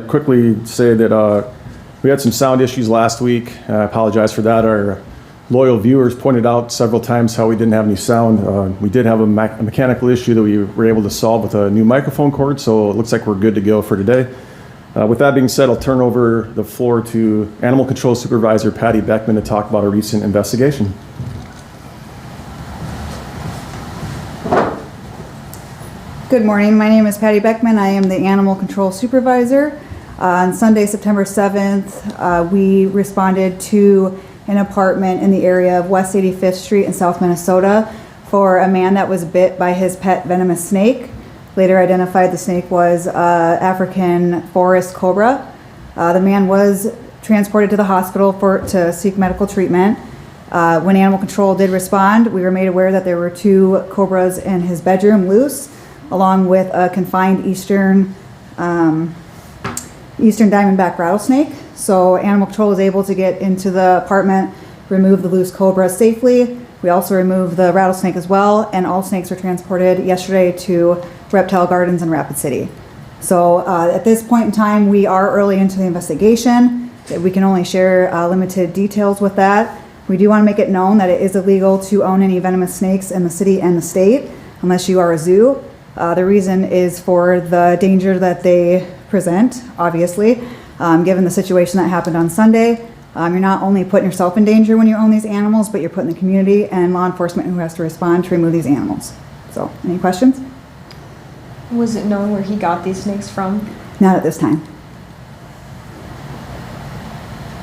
quickly say that we had some sound issues last week. I apologize for that. Our loyal viewers pointed out several times how we didn't have any sound. We did have a mechanical issue that we were able to solve with a new microphone cord, so it looks like we're good to go for today. With that being said, I'll turn over the floor to Animal Control Supervisor Patty Beckman to talk about a recent investigation. Good morning. My name is Patty Beckman. I am the Animal Control Supervisor. On Sunday, September 7th, we responded to an apartment in the area of West 85th Street in South Minnesota for a man that was bit by his pet venomous snake. Later identified the snake was African forest cobra. The man was transported to the hospital to seek medical treatment. When Animal Control did respond, we were made aware that there were 2 cobras in his bedroom loose, along with a confined eastern diamondback rattlesnake. So Animal Control was able to get into the apartment, remove the loose cobra safely. We also removed the rattlesnake as well, and all snakes were transported yesterday to Reptile Gardens in Rapid City. So at this point in time, we are early into the investigation. We can only share limited details with that. We do want to make it known that it is illegal to own any venomous snakes in the city and the state, unless you are a zoo. The reason is for the danger that they present, obviously. Given the situation that happened on Sunday, you're not only putting yourself in danger when you own these animals, but you're putting the community and law enforcement who has to respond to remove these animals. So, any questions? Was it known where he got these snakes from? Not at this time.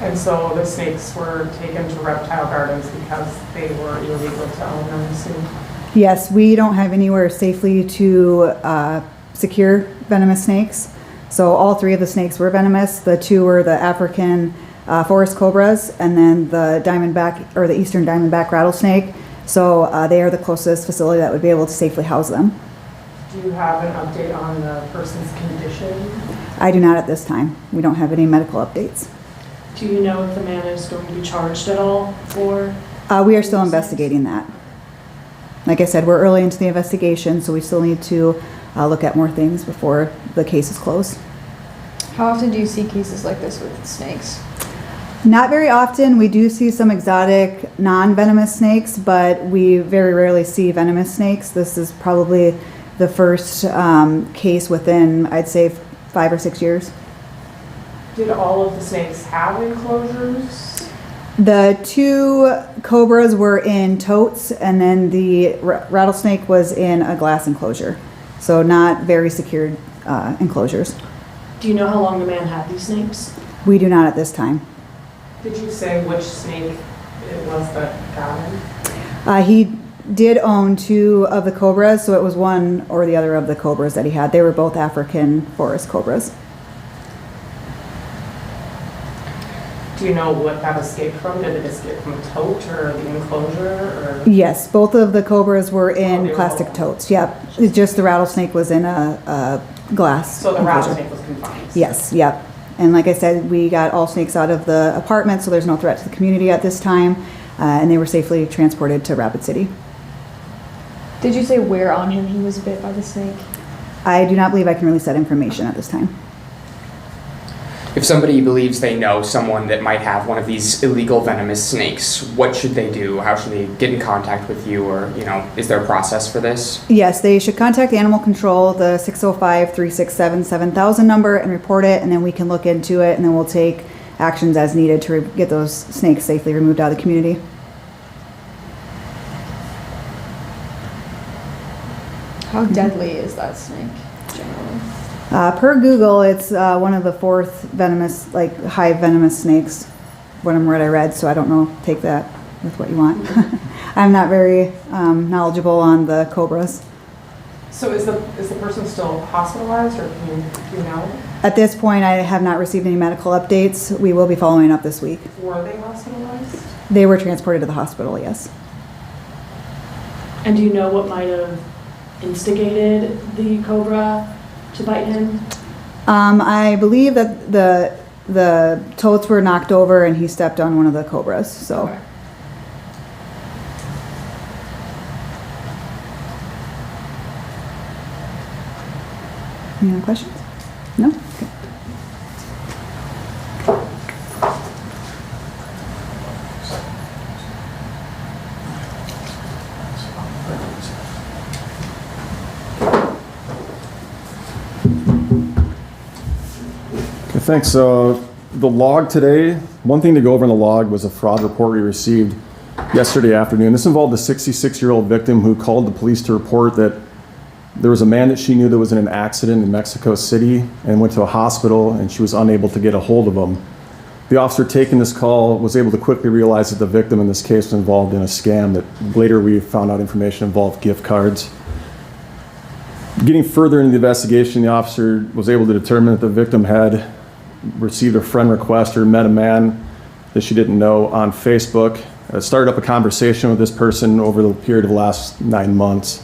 And so the snakes were taken to Reptile Gardens because they were illegal to own, I'm assuming? Yes, we don't have anywhere safely to secure venomous snakes. So all 3 of the snakes were venomous. The 2 were the African forest cobras, and then the diamondback or the eastern diamondback rattlesnake. So they are the closest facility that would be able to safely house them. Do you have an update on the person's condition? I do not at this time. We don't have any medical updates. Do you know if the man is going to be charged at all for? We are still investigating that. Like I said, we're early into the investigation, so we still need to look at more things before the case is closed. How often do you see cases like this with snakes? Not very often. We do see some exotic non-venomous snakes, but we very rarely see venomous snakes. This is probably the first case within, I'd say, 5 or 6 years. Did all of the snakes have enclosures? The 2 cobras were in totes, and then the rattlesnake was in a glass enclosure. So not very secured enclosures. Do you know how long the man had these snakes? We do not at this time. Did you say which snake it was that got him? He did own 2 of the cobras, so it was one or the other of the cobras that he had. They were both African forest cobras. Do you know what that escaped from? Did it escape from a tote or the enclosure? Or? Yes, both of the cobras were in they were plastic both. totes. Yep, it's just the rattlesnake was in a glass. So the enclosure. rattlesnake was confined? Yes, yep. And like I said, we got all snakes out of the apartment, so there's no threat to the community at this time, and they were safely transported to Rapid City. Did you say where on him he was bit by the snake? I do not believe I can release that information at this time. If somebody believes they know someone that might have one of these illegal venomous snakes, what should they do? How should they get in contact with you, or, is there a process for this? Yes, they should contact Animal Control, the 605-367-7000 number, and report it, and then we can look into it, and then we'll take actions as needed to get those snakes safely removed out of the community. How deadly is that snake, generally? Per Google, it's one of the 4th venomous, high venomous snakes, from what I read, so I don't know, take that with what you want. I'm not very knowledgeable on the cobras. So is the person still hospitalized, or do you know? At this point, I have not received any medical updates. We will be following up this week. Were they hospitalized? They were transported to the hospital, yes. And do you know what might have instigated the cobra to bite him? I believe that the totes were knocked over and he stepped on one of the cobras, so. Okay. Any other questions? No? Okay. Okay, thanks. The log today, one thing to go over in the log was a fraud report we received yesterday afternoon. This involved a 66-year-old victim who called the police to report that there was a man that she knew that was in an accident in Mexico City and went to a hospital, and she was unable to get a hold of him. The officer taking this call was able to quickly realize that the victim in this case was involved in a scam that later we found out information involved gift cards. Getting further into the investigation, the officer was able to determine that the victim had received a friend request or met a man that she didn't know on Facebook. Started up a conversation with this person over the period of the last 9 months.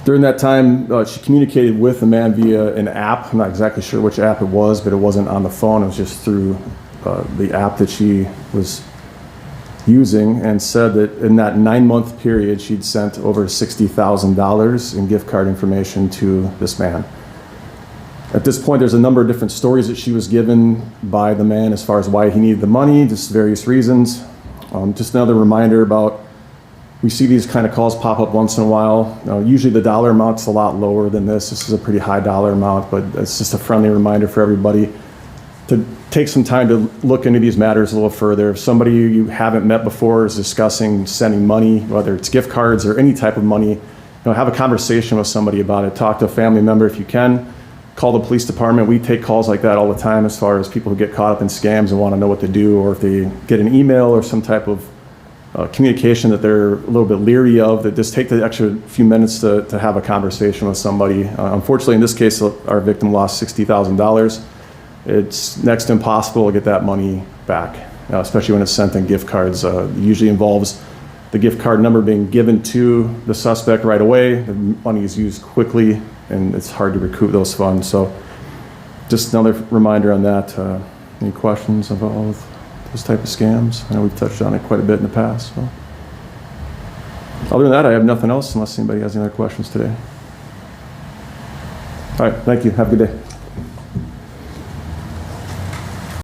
During that time, she communicated with the man via an app. I'm not exactly sure which app it was, but it wasn't on the phone. It was just through the app that she was using, and said that in that 9-month period, she'd sent over $60,000 in gift card information to this man. At this point, there's a number of different stories that she was given by the man as far as why he needed the money, just various reasons. Just another reminder about, we see these kind of calls pop up once in a while. Usually the dollar amount's a lot lower than this. This is a pretty high dollar amount, but it's just a friendly reminder for everybody to take some time to look into these matters a little further. If somebody you haven't met before is discussing sending money, whether it's gift cards or any type of money, have a conversation with somebody about it. Talk to a family member if you can. Call the police department. We take calls like that all the time as far as people who get caught up in scams and want to know what to do, or if they get an email or some type of communication that they're a little bit leery of, that just take the extra few minutes to have a conversation with somebody. Unfortunately, in this case, our victim lost $60,000. It's next to impossible to get that money back, especially when it's sent in gift cards. It usually involves the gift card number being given to the suspect right away. The money is used quickly, and it's hard to recoup those funds. So just another reminder on that. Any questions about all of those type of scams? I know we've touched on it quite a bit in the past. So. Other than that, I have nothing else unless anybody has any other questions today. All right, thank you. Have a good day.